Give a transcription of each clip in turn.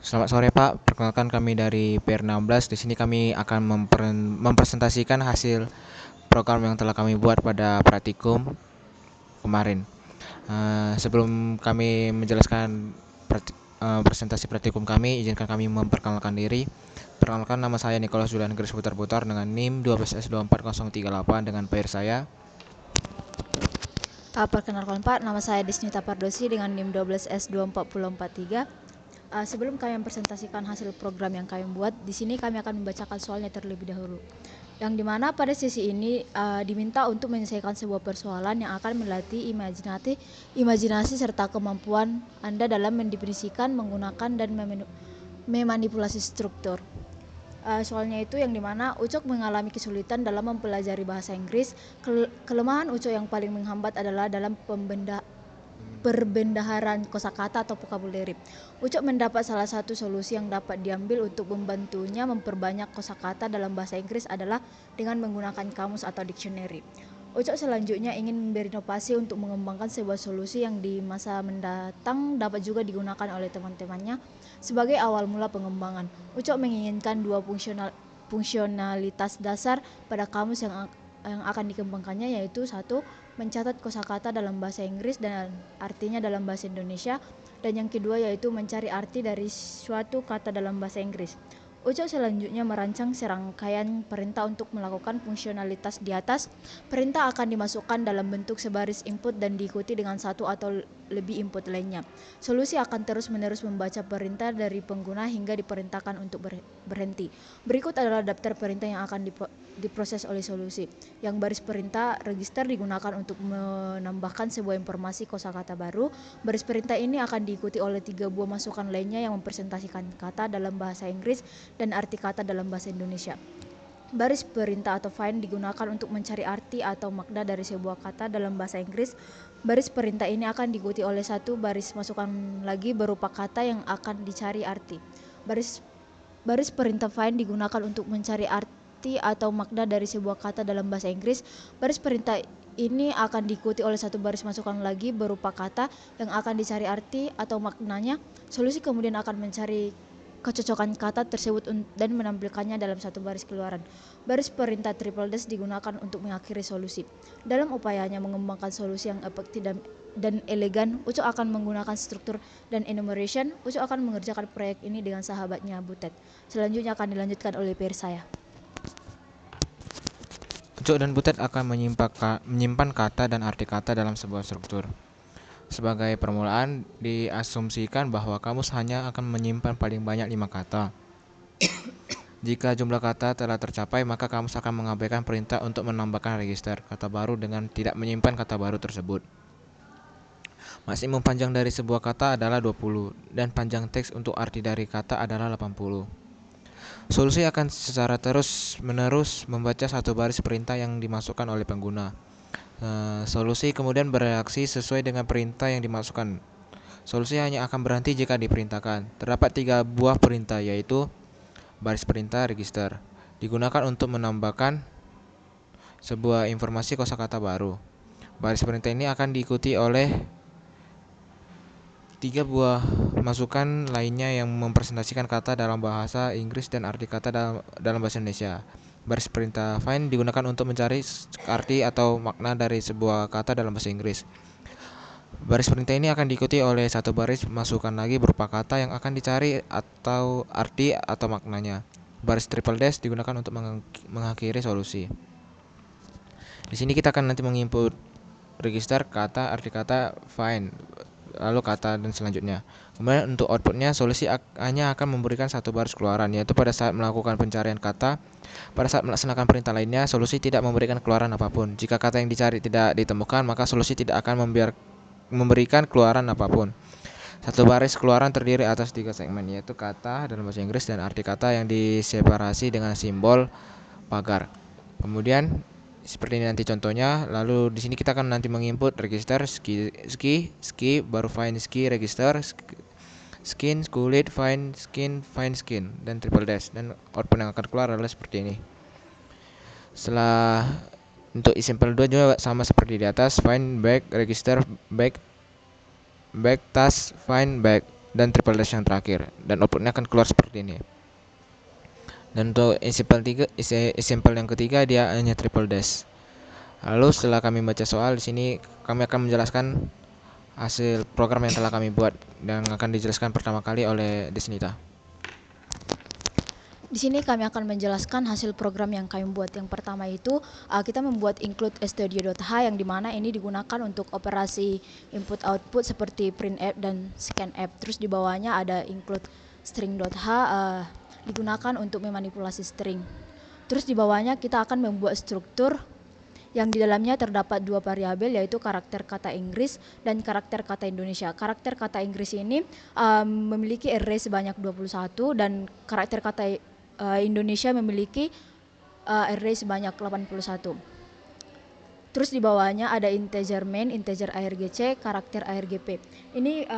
Selamat sore Pak, perkenalkan kami dari PR16. Di sini kami akan mempresentasikan hasil program yang telah kami buat pada praktikum kemarin. Sebelum kami menjelaskan presentasi praktikum kami, izinkan kami memperkenalkan diri. Perkenalkan, nama saya Nicholas Julian Garis Putar-Putar dengan NIM 12S24038 dengan PR saya. Perkenalkan Pak, nama saya Desnita Pardosi dengan NIM 12S24043. Sebelum kami mempresentasikan hasil program yang kami buat, di sini kami akan membacakan soalnya terlebih dahulu. Yang dimana pada sesi ini diminta untuk menyelesaikan sebuah persoalan yang akan melatih imajinasi serta kemampuan Anda dalam mendefinisikan, menggunakan, dan memanipulasi struktur. Soalnya itu yang dimana Ucok mengalami kesulitan dalam mempelajari bahasa Inggris. Kelemahan Ucok yang paling menghambat adalah dalam perbendaharaan kosakata atau vocabulary. Ucok mendapat salah satu solusi yang dapat diambil untuk membantunya memperbanyak kosakata dalam bahasa Inggris adalah dengan menggunakan kamus atau dictionary. Ucok selanjutnya ingin berinovasi untuk mengembangkan sebuah solusi yang di masa mendatang dapat juga digunakan oleh teman-temannya sebagai awal mula pengembangan. Ucok menginginkan dua fungsionalitas dasar pada kamus yang akan dikembangkannya, yaitu satu, mencatat kosakata dalam bahasa Inggris dan artinya dalam bahasa Indonesia, dan yang kedua yaitu mencari arti dari suatu kata dalam bahasa Inggris. Ucok selanjutnya merancang serangkaian perintah untuk melakukan fungsionalitas di atas. Perintah akan dimasukkan dalam bentuk sebaris input dan diikuti dengan satu atau lebih input lainnya. Solusi akan terus-menerus membaca perintah dari pengguna hingga diperintahkan untuk berhenti. Berikut adalah daftar perintah yang akan diproses oleh solusi. Yang baris perintah register digunakan untuk menambahkan sebuah informasi kosakata baru. Baris perintah ini akan diikuti oleh 3 buah masukan lainnya yang mempresentasikan kata dalam bahasa Inggris dan arti kata dalam bahasa Indonesia. Baris perintah atau find digunakan untuk mencari arti atau makna dari sebuah kata dalam bahasa Inggris. Baris perintah ini akan diikuti oleh satu baris masukan lagi berupa kata yang akan dicari arti. Baris perintah find digunakan untuk mencari arti atau makna dari sebuah kata dalam bahasa Inggris. Baris perintah ini akan diikuti oleh satu baris masukan lagi berupa kata yang akan dicari arti atau maknanya. Solusi kemudian akan mencari kecocokan kata tersebut dan menampilkannya dalam satu baris keluaran. Baris perintah triple dash digunakan untuk mengakhiri solusi. Dalam upayanya mengembangkan solusi yang efektif dan elegan, Ucok akan menggunakan struktur dan enumeration. Ucok akan mengerjakan proyek ini dengan sahabatnya Butet. Selanjutnya akan dilanjutkan oleh peer saya. Ucok dan Butet akan menyimpan kata dan arti kata dalam sebuah struktur. Sebagai permulaan, diasumsikan bahwa kamus hanya akan menyimpan paling banyak 5 kata. Jika jumlah kata telah tercapai, maka kamus akan mengabaikan perintah untuk menambahkan register kata baru dengan tidak menyimpan kata baru tersebut. Maksimum panjang dari sebuah kata adalah 20, dan panjang teks untuk arti dari kata adalah 80. Solusi akan secara terus-menerus membaca satu baris perintah yang dimasukkan oleh pengguna. Solusi kemudian bereaksi sesuai dengan perintah yang dimasukkan. Solusi hanya akan berhenti jika diperintahkan. Terdapat 3 buah perintah, yaitu baris perintah register, digunakan untuk menambahkan sebuah informasi kosakata baru. Baris perintah ini akan diikuti oleh 3 buah masukan lainnya yang mempresentasikan kata dalam bahasa Inggris dan arti kata dalam bahasa Indonesia. Baris perintah find digunakan untuk mencari arti atau makna dari sebuah kata dalam bahasa Inggris. Baris perintah ini akan diikuti oleh satu baris masukan lagi berupa kata yang akan dicari atau arti atau maknanya. Baris triple dash digunakan untuk mengakhiri solusi. Di sini kita akan nanti menginput register, kata, arti kata, find, lalu kata dan selanjutnya. Kemudian untuk outputnya, solusi hanya akan memberikan satu baris keluaran, yaitu pada saat melakukan pencarian kata. Pada saat melaksanakan perintah lainnya, solusi tidak memberikan keluaran apapun. Jika kata yang dicari tidak ditemukan, maka solusi tidak akan memberikan keluaran apapun. Satu baris keluaran terdiri atas 3 segmen, yaitu kata dalam bahasa Inggris dan arti kata yang diseparasi dengan simbol pagar. Kemudian seperti ini nanti contohnya. Lalu di sini kita akan nanti menginput register ski, baru find ski register, skin, kulit, find skin, dan triple dash, dan output yang akan keluar adalah seperti ini. Setelah untuk example 2 juga sama seperti di atas, find back, register back, task, find back. dan triple dash yang terakhir, dan outputnya akan keluar seperti ini. Dan untuk example yang ketiga dia hanya triple dash. Lalu setelah kami baca soal di sini, kami akan menjelaskan hasil program yang telah kami buat dan akan dijelaskan pertama kali oleh Desnita. Di sini kami akan menjelaskan hasil program yang kami buat. Yang pertama itu kita membuat include studio.h yang dimana ini digunakan untuk operasi input output seperti printf dan scanf. Terus di bawahnya ada include string.h digunakan untuk memanipulasi string. Terus di bawahnya kita akan membuat struktur yang di dalamnya terdapat dua variabel, yaitu karakter kata Inggris dan karakter kata Indonesia. Karakter kata Inggris ini memiliki array sebanyak 21 dan karakter kata Indonesia memiliki array sebanyak 81. Terus di bawahnya ada integer main, integer argc, karakter argp. Ini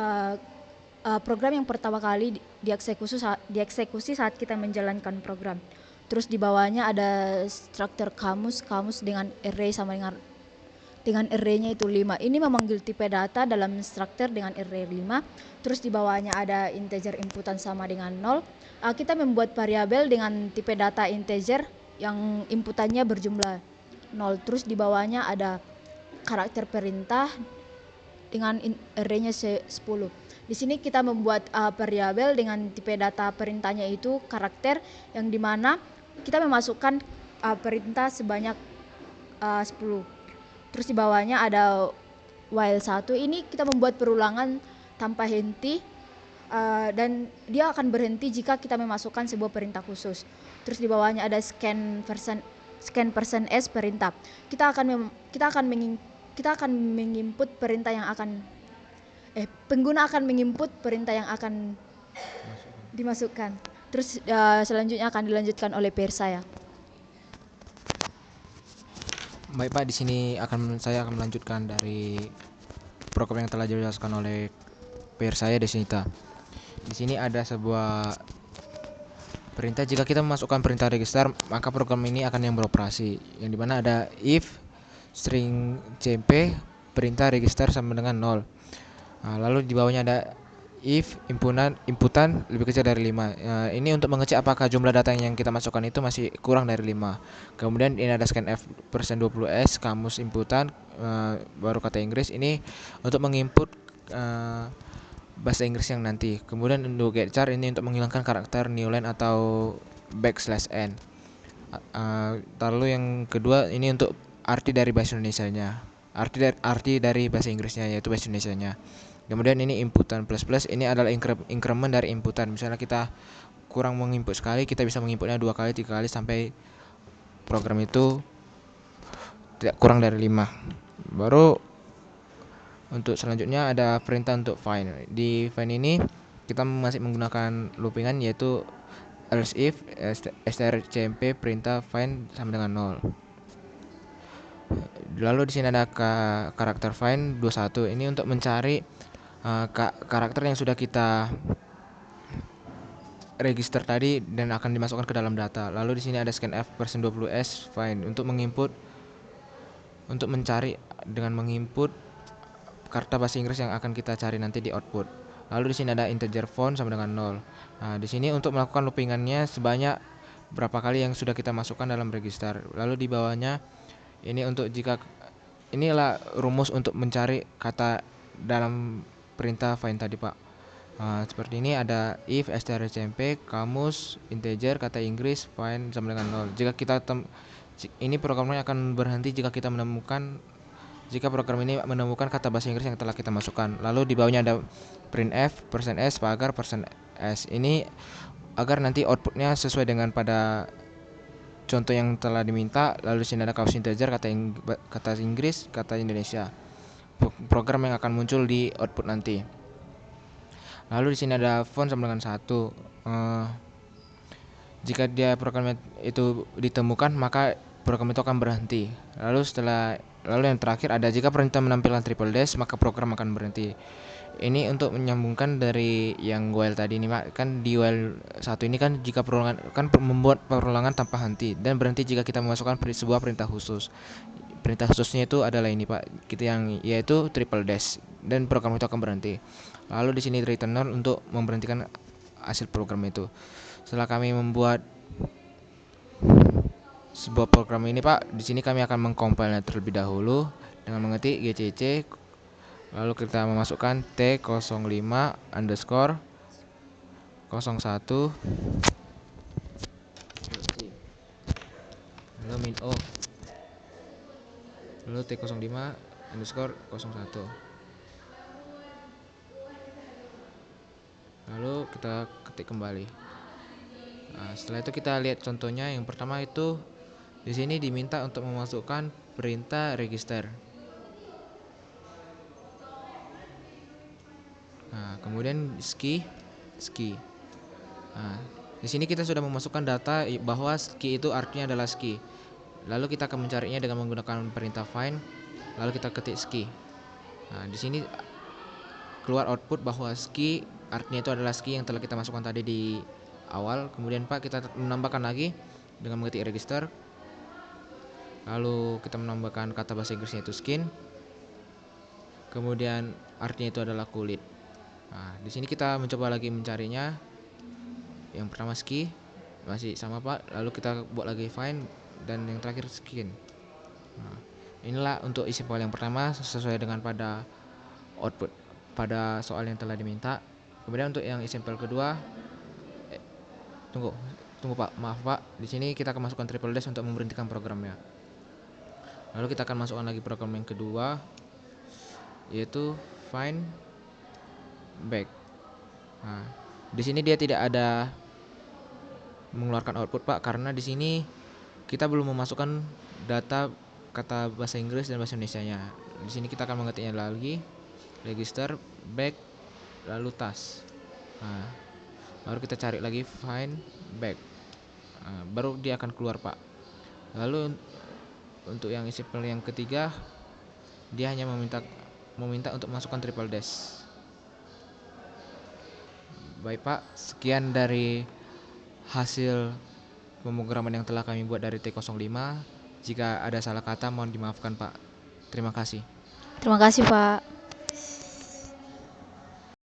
program yang pertama kali dieksekusi saat kita menjalankan program. Terus di bawahnya ada struktur kamus dengan array sama dengan array-nya itu 5. Ini memanggil tipe data dalam struktur dengan array 5. Terus di bawahnya ada integer inputan sama dengan 0. Kita membuat variabel dengan tipe data integer yang inputannya berjumlah 0. Terus di bawahnya ada karakter perintah dengan array-nya 10. Di sini kita membuat variabel dengan tipe data perintahnya itu karakter, yang dimana kita memasukkan perintah sebanyak 10. Terus di bawahnya ada while 1. Ini kita membuat perulangan tanpa henti dan dia akan berhenti jika kita memasukkan sebuah perintah khusus. Terus di bawahnya ada scan persen s perintah. Kita akan menginput perintah yang akan pengguna akan menginput perintah yang akan dimasukkan. Terus selanjutnya akan dilanjutkan oleh peer saya. Baik Pak, di sini saya akan melanjutkan dari program yang telah dijelaskan oleh peer saya Desnita. Di sini ada sebuah perintah. Jika kita memasukkan perintah register, maka program ini akan yang beroperasi, yang dimana ada if string cmp perintah register sama dengan 0. Lalu di bawahnya ada if inputan lebih kecil dari 5. Ini untuk mengecek apakah jumlah data yang kita masukkan itu masih kurang dari 5. Kemudian ini ada scanf persen 20s kamus inputan baru kata Inggris, ini untuk menginput bahasa Inggris yang nanti. Kemudian untuk getchar ini untuk menghilangkan karakter newline atau \n. Lalu yang kedua ini untuk arti dari bahasa Indonesianya, arti dari bahasa Inggrisnya yaitu bahasa Indonesianya. Kemudian ini inputan plus ini adalah increment dari inputan. Misalnya kita kurang menginput sekali, kita bisa menginputnya 2 kali, 3 kali sampai program itu tidak kurang dari 5. Baru untuk selanjutnya ada perintah untuk find. Di find ini kita masih menggunakan loopingan, yaitu else if strcmp perintah find sama dengan 0. Lalu di sini ada karakter find 21. Ini untuk mencari karakter yang sudah kita register tadi dan akan dimasukkan ke dalam data. Lalu di sini ada scanf persen 20s find untuk mencari dengan menginput kata bahasa Inggris yang akan kita cari nanti di output. Lalu di sini ada integer font sama dengan 0. Di sini untuk melakukan loopingannya sebanyak berapa kali yang sudah kita masukkan dalam register. Lalu di bawahnya ini untuk inilah rumus untuk mencari kata dalam perintah find tadi Pak. Seperti ini ada if strcmp kamus integer kata Inggris find sama dengan 0. Ini programnya akan berhenti jika program ini menemukan kata bahasa Inggris yang telah kita masukkan. Lalu di bawahnya ada printf persen s pagar persen s. Ini agar nanti outputnya sesuai dengan pada contoh yang telah diminta. Lalu di sini ada kamus integer kata Inggris kata Indonesia, program yang akan muncul di output nanti. Lalu di sini ada font sama dengan 1. Jika program itu ditemukan, maka program itu akan berhenti. Lalu yang terakhir ada jika perintah menampilkan triple dash, maka program akan berhenti. Ini untuk menyambungkan dari yang while tadi ini Pak. Kan di while 1 ini kan jika membuat perulangan tanpa henti dan berhenti jika kita memasukkan sebuah perintah khusus. Perintah khususnya itu adalah ini Pak, yaitu triple dash, dan program itu akan berhenti. Lalu di sini returner untuk memberhentikan hasil program itu. Setelah kami membuat sebuah program ini Pak, di sini kami akan mengcompile terlebih dahulu dengan mengetik gcc, lalu kita memasukkan t05 underscore 01 lalu min o, lalu t05 underscore 01, lalu kita ketik kembali. Nah, setelah itu kita lihat contohnya. Yang pertama itu di sini diminta untuk memasukkan perintah register. Nah, kemudian ski. Nah, di sini kita sudah memasukkan data bahwa ski itu artinya adalah ski. Lalu kita akan mencarinya dengan menggunakan perintah find. Lalu kita ketik ski. Nah, di sini keluar output bahwa ski artinya itu adalah ski yang telah kita masukkan tadi di awal. Kemudian Pak, kita menambahkan lagi dengan mengetik register. Lalu kita menambahkan kata bahasa Inggrisnya itu skin. Kemudian artinya itu adalah kulit. Nah, di sini kita mencoba lagi mencarinya. Yang pertama ski, masih sama Pak. Lalu kita buat lagi find dan yang terakhir skin. Nah, inilah untuk isi file yang pertama sesuai dengan pada output pada soal yang telah diminta. Kemudian untuk yang isi file kedua, tunggu Pak, maaf Pak. Di sini kita akan masukkan triple dash untuk memberhentikan programnya. Lalu kita akan masukkan lagi program yang kedua, yaitu find back. Nah, di sini dia tidak ada mengeluarkan output Pak, karena di sini kita belum memasukkan data kata bahasa Inggris dan bahasa Indonesianya. Di sini kita akan mengetiknya lagi, register back lalu task. Nah, baru kita cari lagi find back. Nah, baru dia akan keluar Pak. Lalu untuk yang isi file yang ketiga, dia hanya meminta untuk masukkan triple dash. Baik Pak, sekian dari hasil pemrograman yang telah kami buat dari T05. Jika ada salah kata mohon dimaafkan Pak. Terima kasih. Terima kasih, Pak.